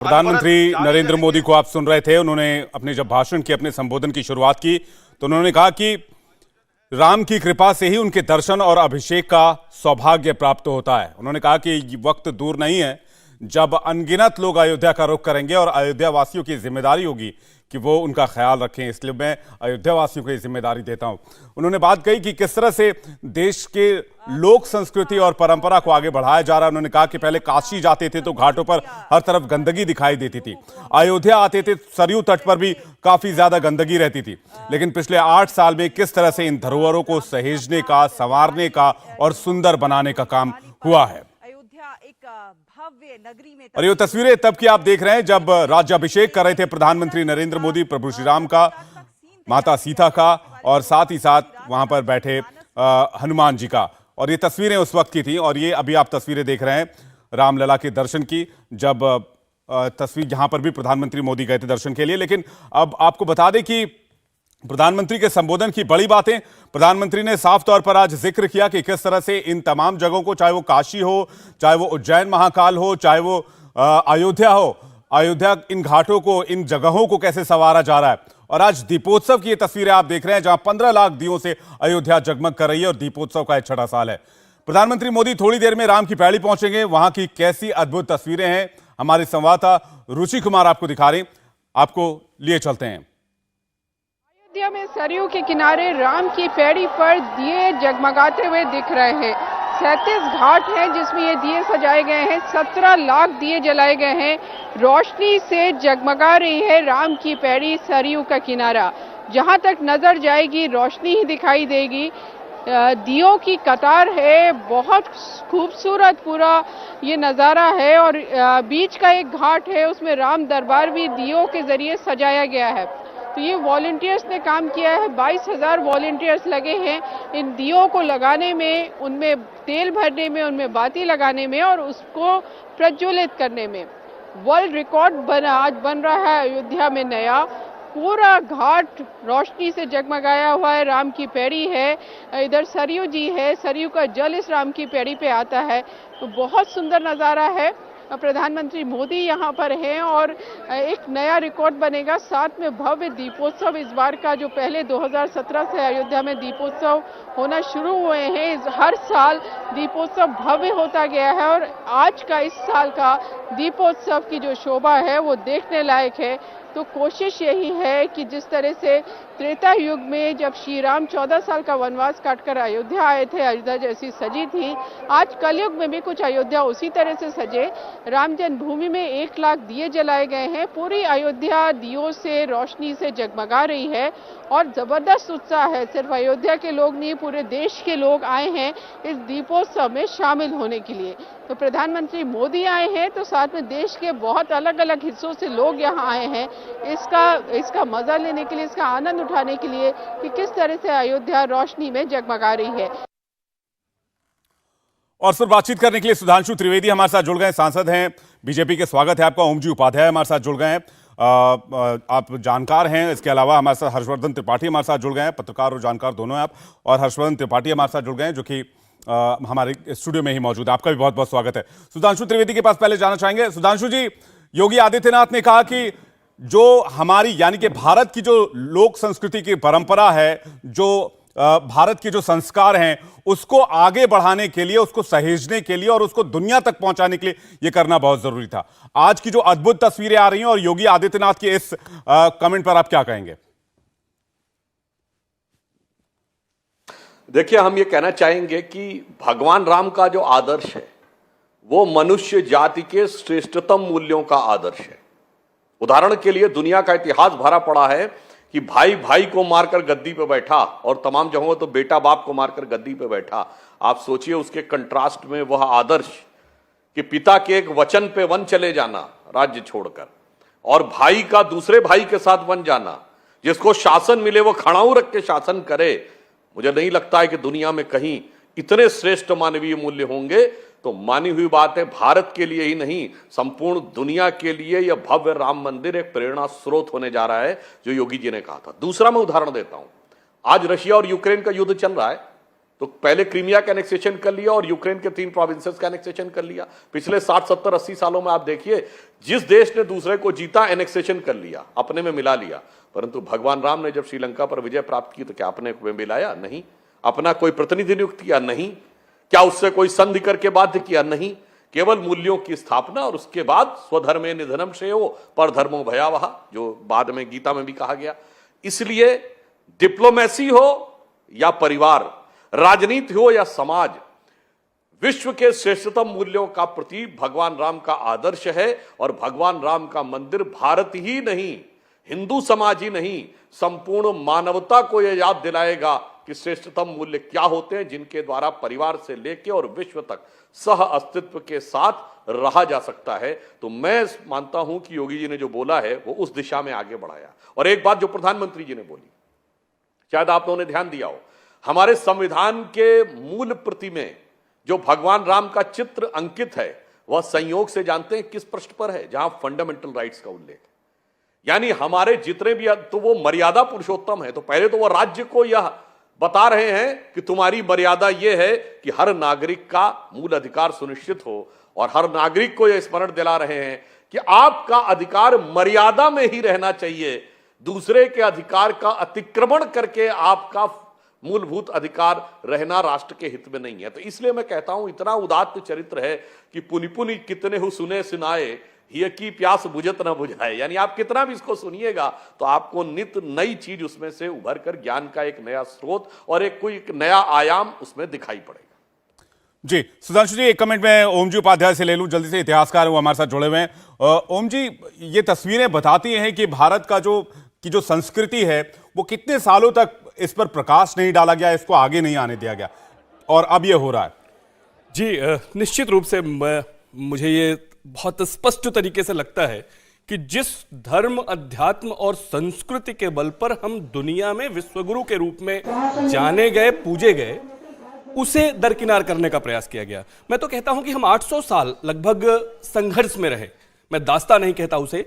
प्रधानमंत्री नरेंद्र मोदी को आप सुन रहे थे। उन्होंने अपने जब भाषण की, अपने संबोधन की शुरुआत की तो उन्होंने कहा कि राम की कृपा से ही उनके दर्शन और अभिषेक का सौभाग्य प्राप्त होता है। उन्होंने कहा कि वक्त दूर नहीं है जब अनगिनत लोग अयोध्या का रुख करेंगे और अयोध्या वासियों की जिम्मेदारी होगी कि वो उनका ख्याल रखें। इसलिए मैं अयोध्या वासियों को ये जिम्मेदारी देता हूं। उन्होंने बात कही कि किस तरह से देश के लोक संस्कृति और परंपरा को आगे बढ़ाया जा रहा है। उन्होंने कहा कि पहले काशी जाते थे तो घाटों पर हर तरफ गंदगी दिखाई देती थी, अयोध्या आते थे सरयू तट पर भी काफी ज्यादा गंदगी रहती थी, लेकिन पिछले 8 साल में किस तरह से इन धरोहरों को सहेजने का, संवारने का और सुंदर बनाने का काम हुआ है। और ये तस्वीरें तब की आप देख रहे हैं जब राज्याभिषेक कर रहे थे प्रधानमंत्री नरेंद्र मोदी, प्रभु श्री राम का, माता सीता का और साथ ही साथ वहां पर बैठे हनुमान जी का। और ये तस्वीरें उस वक्त की थी और ये अभी आप तस्वीरें देख रहे हैं रामलला के दर्शन की, जब तस्वीर जहां पर भी प्रधानमंत्री मोदी गए थे दर्शन के लिए। लेकिन अब आपको बता दें कि प्रधानमंत्री के संबोधन की बड़ी बातें प्रधानमंत्री ने साफ तौर पर आज जिक्र किया कि किस तरह से इन तमाम जगहों को, चाहे वो काशी हो, चाहे वो उज्जैन महाकाल हो, चाहे वो अयोध्या हो, अयोध्या इन घाटों को, इन जगहों को कैसे संवारा जा रहा है। और आज दीपोत्सव की ये तस्वीरें आप देख रहे हैं जहां 15 लाख दियों से अयोध्या जगमग कर रही है और दीपोत्सव का 6वां साल है। प्रधानमंत्री मोदी थोड़ी देर में राम की पैड़ी पहुंचेंगे। वहां की कैसी अद्भुत तस्वीरें हैं हमारे संवाददाता रुचि कुमार आपको दिखा रहे हैं, आपको लिए चलते हैं। अयोध्या में सरयू के किनारे राम की पैड़ी पर दिए जगमगाते हुए दिख रहे हैं। 37 घाट हैं जिसमें ये दिए सजाए गए हैं। 17 लाख दिए जलाए गए हैं। रोशनी से जगमगा रही है राम की पैड़ी, सरयू का किनारा। जहां तक नजर जाएगी रोशनी ही दिखाई देगी। दियों की कतार है, बहुत खूबसूरत पूरा ये नज़ारा है। और बीच का एक घाट है, उसमें राम दरबार भी दियों के जरिए सजाया गया है। तो ये वॉलंटियर्स ने काम किया है। 22,000 वॉलंटियर्स लगे हैं इन दियों को लगाने में, उनमें तेल भरने में, उनमें बाती लगाने में और उसको प्रज्वलित करने में। वर्ल्ड रिकॉर्ड आज बन रहा है अयोध्या में नया। पूरा घाट रोशनी से जगमगाया हुआ है। राम की पैड़ी है, इधर सरयू जी है, सरयू का जल इस राम की पैड़ी पे आता है। तो बहुत सुंदर नज़ारा है। प्रधानमंत्री मोदी यहाँ पर हैं और एक नया रिकॉर्ड बनेगा। साथ में भव्य दीपोत्सव इस बार का, जो पहले 2017 से अयोध्या में दीपोत्सव होना शुरू हुए हैं, हर साल दीपोत्सव भव्य होता गया है। और आज का, इस साल का दीपोत्सव की जो शोभा है वो देखने लायक है। तो कोशिश यही है कि जिस तरह से त्रेता युग में जब श्री राम 14 साल का वनवास काटकर अयोध्या आए थे, अयोध्या जैसी सजी थी, आज कलयुग में भी कुछ अयोध्या उसी तरह से सजे। राम जन्मभूमि में 1 लाख दिए जलाए गए हैं। पूरी अयोध्या दियों से, रोशनी से जगमगा रही है और जबरदस्त उत्साह है। सिर्फ अयोध्या के लोग नहीं, पूरे देश के लोग आए हैं इस दीपोत्सव में शामिल होने के लिए। तो प्रधानमंत्री मोदी आए हैं तो साथ में देश के बहुत अलग अलग हिस्सों से लोग यहाँ आए हैं इसका मजा लेने के लिए, इसका आनंद उठाने के लिए कि किस तरह से अयोध्या रोशनी में जगमगा रही है। और फिर बातचीत करने के लिए सुधांशु त्रिवेदी हमारे साथ जुड़ गए, सांसद हैं बीजेपी के। स्वागत है आपका। ओम जी उपाध्याय हमारे साथ जुड़ गए हैं, आप जानकार हैं। इसके अलावा हमारे साथ हर्षवर्धन त्रिपाठी हमारे साथ जुड़ गए हैं, पत्रकार और जानकार दोनों हैं आप। और हर्षवर्धन त्रिपाठी हमारे साथ जुड़ गए हैं जो कि हमारे स्टूडियो में ही मौजूद है। आपका भी बहुत बहुत स्वागत है। सुधांशु त्रिवेदी के पास पहले जाना चाहेंगे। सुधांशु जी, योगी आदित्यनाथ ने कहा कि जो हमारी, यानी कि भारत की जो लोक संस्कृति की परंपरा है, जो भारत के जो संस्कार हैं, उसको आगे बढ़ाने के लिए, उसको सहेजने के लिए और उसको दुनिया तक पहुंचाने के लिए यह करना बहुत जरूरी था। आज की जो अद्भुत तस्वीरें आ रही हैं और योगी आदित्यनाथ के इस कमेंट पर आप क्या कहेंगे? देखिए, हम ये कहना चाहेंगे कि भगवान राम का जो आदर्श है वो मनुष्य जाति के श्रेष्ठतम मूल्यों का आदर्श है। उदाहरण के लिए दुनिया का इतिहास भरा पड़ा है कि भाई भाई को मारकर गद्दी पे बैठा और तमाम जगहों तो बेटा बाप को मारकर गद्दी पे बैठा। आप सोचिए उसके कंट्रास्ट में वह आदर्श कि पिता के एक वचन पे वन चले जाना राज्य छोड़कर, और भाई का दूसरे भाई के साथ वन जाना, जिसको शासन मिले वो खड़ाऊ रख के शासन करे। मुझे नहीं लगता है कि दुनिया में कहीं इतने श्रेष्ठ मानवीय मूल्य होंगे। तो मानी हुई बात है, भारत के लिए ही नहीं, संपूर्ण दुनिया के लिए यह भव्य राम मंदिर एक प्रेरणा स्रोत होने जा रहा है, जो योगी जी ने कहा था। दूसरा मैं उदाहरण देता हूं। आज रशिया और यूक्रेन का युद्ध चल रहा है। तो पहले क्रीमिया का एनेक्सेशन कर लिया और यूक्रेन के 3 प्रोविंसेस का एनेक्सेशन कर लिया। पिछले 60, 70, 80 सालों में आप देखिए, जिस देश ने दूसरे को जीता एनेक्सेशन कर लिया, अपने में मिला लिया। परंतु भगवान राम ने जब श्रीलंका पर विजय प्राप्त की तो क्या अपने में मिलाया? नहीं। अपना कोई प्रतिनिधि नियुक्त किया? नहीं। क्या उससे कोई संधि करके बाध्य किया? नहीं। केवल मूल्यों की स्थापना और उसके बाद स्वधर्मे निधनम श्रेयो परधर्मो भयावह, जो बाद में गीता में भी कहा गया। इसलिए डिप्लोमेसी हो या परिवार, राजनीति हो या समाज, विश्व के श्रेष्ठतम मूल्यों का प्रतीक भगवान राम का आदर्श है। और भगवान राम का मंदिर भारत ही नहीं, हिंदू समाज ही नहीं, संपूर्ण मानवता को यह याद दिलाएगा कि श्रेष्ठतम मूल्य क्या होते हैं, जिनके द्वारा परिवार से लेकर और विश्व तक सह अस्तित्व के साथ रहा जा सकता है। तो मैं मानता हूं कि योगी जी ने जो बोला है वो उस दिशा में आगे बढ़ाया। और एक बात जो प्रधानमंत्री जी ने बोली, शायद आप लोगों ने ध्यान दिया हो, हमारे संविधान के मूल प्रति में जो भगवान राम का चित्र अंकित है, वह संयोग से जानते हैं किस पृष्ठ पर है? जहां फंडामेंटल राइट्स का उल्लेख है। यानी हमारे जितने भी, तो वो मर्यादा पुरुषोत्तम है। तो पहले तो वो राज्य को यह बता रहे हैं कि तुम्हारी मर्यादा यह है कि हर नागरिक का मूल अधिकार सुनिश्चित हो, और हर नागरिक को यह स्मरण दिला रहे हैं कि आपका अधिकार मर्यादा में ही रहना चाहिए, दूसरे के अधिकार का अतिक्रमण करके आपका मूलभूत अधिकार रहना राष्ट्र के हित में नहीं है। तो इसलिए मैं कहता हूं, इतना उदात्त चरित्र है कि पुनि पुनि कितने हु सुने सुनाए, ये की प्यास बुझत न बुझाए। यानी आप कितना भी इसको सुनिएगा तो आपको नित नई चीज उसमें से उभर कर ज्ञान का एक नया स्रोत और एक नया आयाम उसमें दिखाई पड़ेगा। जी सुधांशु जी, एक कमेंट में ओम जी उपाध्याय से ले लूं, जल्दी से, इतिहासकार वो हमारे साथ जुड़े हुए हैं। ओम जी, ये तस्वीरें बताती हैं कि भारत का जो संस्कृति है वो कितने सालों तक इस पर प्रकाश नहीं डाला गया, इसको आगे नहीं आने दिया गया, और अब ये हो रहा है। जी निश्चित रूप से मुझे ये बहुत स्पष्ट तरीके से लगता है कि जिस धर्म, अध्यात्म और संस्कृति के बल पर हम दुनिया में विश्वगुरु के रूप में जाने गए, पूजे गए, उसे दरकिनार करने का प्रयास किया गया। मैं तो कहता हूं कि हम 800 साल लगभग संघर्ष में रहे, मैं दास्ता नहीं कहता उसे,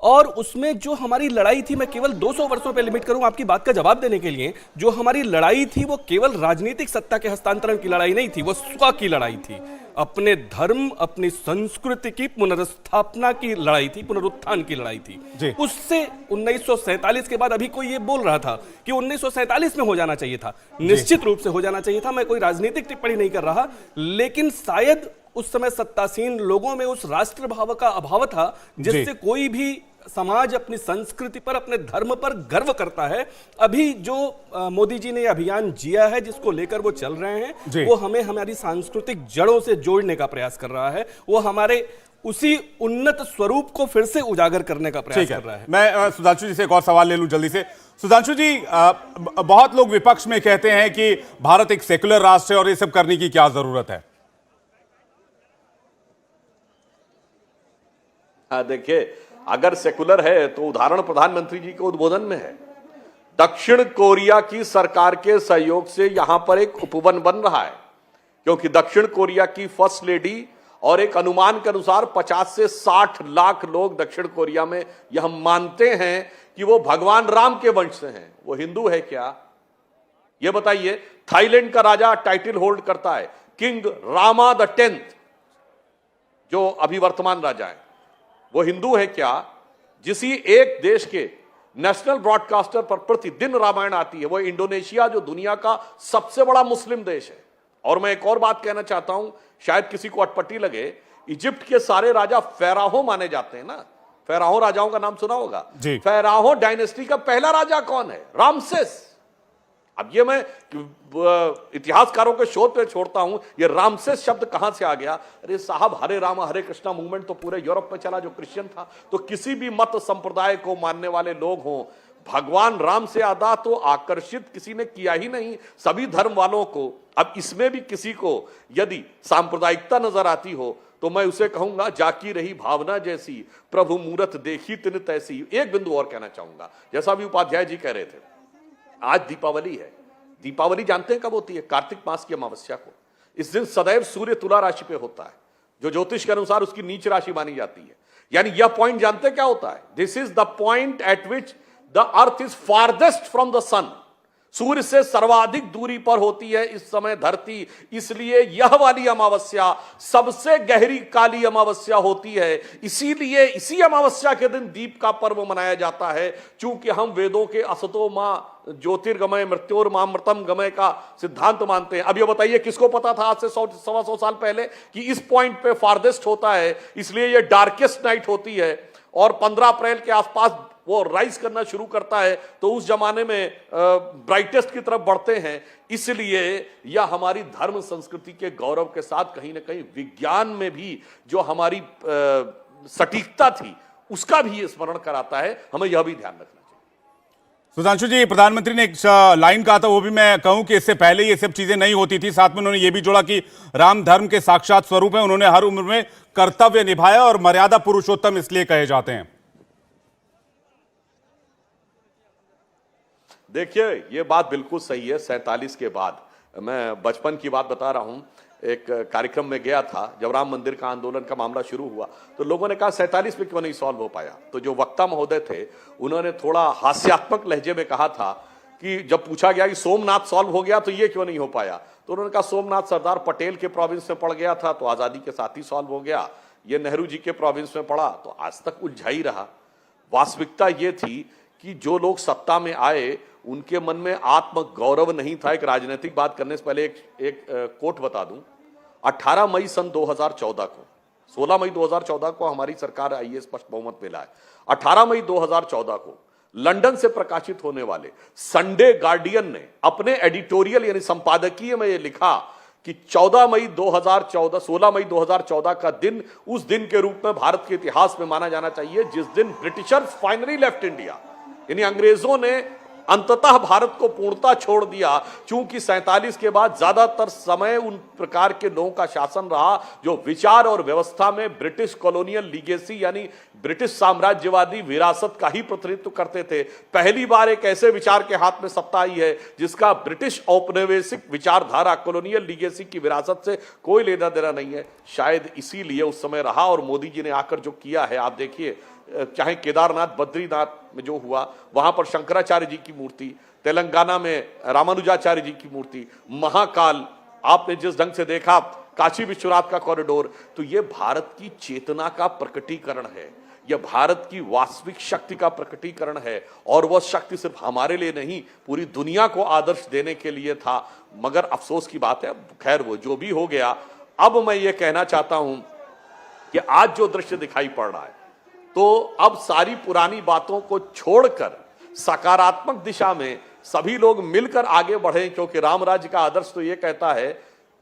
और उसमें जो हमारी लड़ाई थी, मैं केवल 200 वर्षों पे लिमिट करूं आपकी बात का जवाब देने के लिए, जो हमारी लड़ाई थी वो केवल राजनीतिक सत्ता के हस्तांतरण की लड़ाई नहीं थी, वो स्व की लड़ाई थी, अपने धर्म, अपनी संस्कृति की पुनर्स्थापना की लड़ाई थी, पुनरुत्थान की लड़ाई थी। उससे 1947 के बाद अभी कोई ये बोल रहा था कि 1947 में हो जाना चाहिए था, निश्चित रूप से हो जाना चाहिए था, मैं कोई राजनीतिक टिप्पणी नहीं कर रहा, लेकिन शायद उस समय सत्तासीन लोगों में उस राष्ट्र भाव का अभाव था जिससे कोई भी समाज अपनी संस्कृति पर, अपने धर्म पर गर्व करता है। अभी जो मोदी जी ने अभियान जिया है, जिसको लेकर वो चल रहे हैं, वो हमें हमारी सांस्कृतिक जड़ों से जोड़ने का प्रयास कर रहा है, वो हमारे उसी उन्नत स्वरूप को फिर से उजागर करने का प्रयास कर रहा है। मैं सुधांशु जी से एक और सवाल ले लूं जल्दी से। सुधांशु जी, बहुत लोग विपक्ष में कहते हैं कि भारत एक सेकुलर राष्ट्र है और ये सब करने की क्या जरूरत है? देखिए, अगर सेकुलर है तो उदाहरण प्रधानमंत्री जी के उद्बोधन में है। दक्षिण कोरिया की सरकार के सहयोग से यहां पर एक उपवन बन रहा है, क्योंकि दक्षिण कोरिया की फर्स्ट लेडी और एक अनुमान के अनुसार 50 से 60 लाख लोग दक्षिण कोरिया में यह मानते हैं कि वो भगवान राम के वंश से हैं। वो हिंदू है क्या? ये बताइए। थाईलैंड का राजा टाइटल होल्ड करता है, किंग रामा द 10th, जो अभी वर्तमान राजा है, वो हिंदू है क्या? जिसी एक देश के नेशनल ब्रॉडकास्टर पर प्रतिदिन रामायण आती है, वो इंडोनेशिया, जो दुनिया का सबसे बड़ा मुस्लिम देश है। और मैं एक और बात कहना चाहता हूं, शायद किसी को अटपटी लगे, इजिप्ट के सारे राजा फेराहो माने जाते हैं ना। फेराहो राजाओं का नाम सुना होगा। फेराहो डायनेस्टी का पहला राजा कौन है? रामसेस। अब ये मैं इतिहासकारों के शोध पे छोड़ता हूं, ये रामसेस शब्द कहां से आ गया? अरे साहब, हरे राम हरे कृष्णा मूवमेंट तो पूरे यूरोप में चला, जो क्रिश्चियन था। तो किसी भी मत संप्रदाय को मानने वाले लोग हों, भगवान राम से आदा तो आकर्षित किसी ने किया ही नहीं, सभी धर्म वालों को। अब इसमें भी किसी को यदि सांप्रदायिकता नजर आती हो तो मैं उसे कहूंगा, जाकी रही भावना जैसी, प्रभु मूरत देखी तिन तैसी। एक बिंदु और कहना चाहूंगा, जैसा भी उपाध्याय जी कह रहे थे, आज दीपावली है। दीपावली जानते हैं कब होती है? कार्तिक मास की अमावस्या को। इस दिन सदैव सूर्य तुला राशि पे होता है, जो ज्योतिष के अनुसार उसकी नीच राशि मानी जाती है। यानी यह पॉइंट जानते क्या होता है? This is the point at which the earth is farthest from the sun. सूर्य से सर्वाधिक दूरी पर होती है इस समय धरती, इसलिए यह वाली अमावस्या सबसे गहरी काली अमावस्या होती है। इसीलिए इसी अमावस्या के दिन दीप का पर्व मनाया जाता है। चूंकि हम वेदों के असतो मां ज्योतिर्गमय मृत्योर्मामृतम गमय का सिद्धांत मानते हैं। अब ये बताइए किसको पता था आज से 100-125 साल पहले कि इस पॉइंट पे फारदेस्ट होता है, इसलिए ये डार्केस्ट नाइट होती है और 15 अप्रैल के आसपास वो राइज करना शुरू करता है, तो उस जमाने में ब्राइटेस्ट की तरफ बढ़ते हैं। इसलिए यह हमारी धर्म संस्कृति के गौरव के साथ कहीं ना कहीं विज्ञान में भी जो हमारी सटीकता थी उसका भी स्मरण कराता है। हमें यह भी ध्यान रखना चाहिए। सुधांशु जी, प्रधानमंत्री ने एक लाइन कहा था, वो भी मैं कहूं कि इससे पहले ये सब चीजें नहीं होती थी। साथ में उन्होंने ये भी जोड़ा कि राम धर्म के साक्षात स्वरूप है, उन्होंने हर उम्र में कर्तव्य निभाया और मर्यादा पुरुषोत्तम इसलिए कहे जाते हैं। देखिए, ये बात बिल्कुल सही है। 47 के बाद, मैं बचपन की बात बता रहा हूं, एक कार्यक्रम में गया था जब राम मंदिर का आंदोलन का मामला शुरू हुआ, तो लोगों ने कहा 47 में क्यों नहीं सॉल्व हो पाया। तो जो वक्ता महोदय थे उन्होंने थोड़ा हास्यात्मक लहजे में कहा था कि जब पूछा गया कि सोमनाथ सॉल्व हो गया तो ये क्यों नहीं हो पाया, तो उन्होंने कहा सोमनाथ सरदार पटेल के प्रोविंस में पड़ गया था तो आजादी के साथ ही सॉल्व हो गया, ये नेहरू जी के प्रोविंस में पड़ा तो आज तक उलझा ही रहा। वास्तविकता ये थी कि जो लोग सत्ता में आए उनके मन में आत्म गौरव नहीं था। एक राजनीतिक बात करने से पहले एक कोट बता दूं। 18 मई सन 2014 को, 16 मई 2014 को हमारी सरकार आई है, स्पष्ट बहुमत मिला है। 18 मई 2014 को लंदन से प्रकाशित होने वाले संडे गार्डियन ने अपने एडिटोरियल यानी संपादकीय में यह लिखा कि 16 मई 2014 का दिन उस दिन के रूप में भारत के इतिहास में माना जाना चाहिए जिस दिन ब्रिटिशर्स फाइनली लेफ्ट इंडिया, यानी अंग्रेजों ने अंततः भारत को पूर्णता छोड़ दिया। चूंकि 47 के बाद ज्यादातर समय उन प्रकार के लोगों का शासन रहा जो विचार और व्यवस्था में ब्रिटिश कॉलोनियल लीगेसी यानी ब्रिटिश साम्राज्यवादी विरासत का ही प्रतिनिधित्व करते थे। पहली बार एक ऐसे विचार के हाथ में सत्ता आई है जिसका ब्रिटिश औपनिवेशिक विचारधारा कॉलोनियल लीगेसी की विरासत से कोई लेना देना नहीं है। शायद इसीलिए उस समय रहा और मोदी जी ने आकर जो किया है, आप देखिए, चाहे केदारनाथ बद्रीनाथ में जो हुआ, वहां पर शंकराचार्य जी की मूर्ति, तेलंगाना में रामानुजाचार्य जी की मूर्ति, महाकाल, आपने जिस ढंग से देखा काशी विश्वनाथ का कॉरिडोर, तो यह भारत की चेतना का प्रकटीकरण है, यह भारत की वास्तविक शक्ति का प्रकटीकरण है। और वह शक्ति सिर्फ हमारे लिए नहीं, पूरी दुनिया को आदर्श देने के लिए था। मगर अफसोस की बात है, खैर वो जो भी हो गया। अब मैं ये कहना चाहता हूं कि आज जो दृश्य दिखाई पड़ रहा है, तो अब सारी पुरानी बातों को छोड़कर सकारात्मक दिशा में सभी लोग मिलकर आगे बढ़े, क्योंकि राम राज्य का आदर्श तो यह कहता है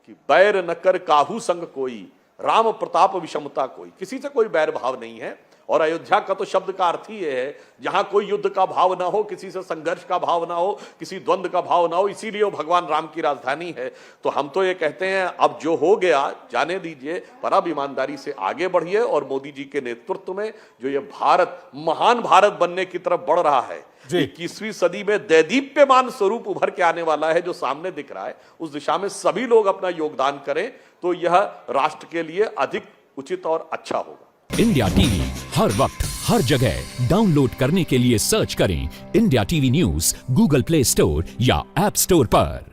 कि बैर न कर काहू संग कोई, राम प्रताप विषमता कोई, किसी से कोई बैर भाव नहीं है। और अयोध्या का तो शब्द का अर्थ ही ये है जहां कोई युद्ध का भाव ना हो, किसी से संघर्ष का भाव ना हो, किसी द्वंद्व का भाव ना हो, इसीलिए वो भगवान राम की राजधानी है। तो हम तो ये कहते हैं अब जो हो गया जाने दीजिए, पर अब ईमानदारी से आगे बढ़िए और मोदी जी के नेतृत्व में जो ये भारत महान भारत बनने की तरफ बढ़ रहा है, 21वीं सदी में दैदीप्यमान स्वरूप उभर के आने वाला है जो सामने दिख रहा है, उस दिशा में सभी लोग अपना योगदान करें तो यह राष्ट्र के लिए अधिक उचित और अच्छा होगा। इंडिया टीवी हर वक्त हर जगह डाउनलोड करने के लिए सर्च करें India TV news Google play store या ऐप स्टोर पर।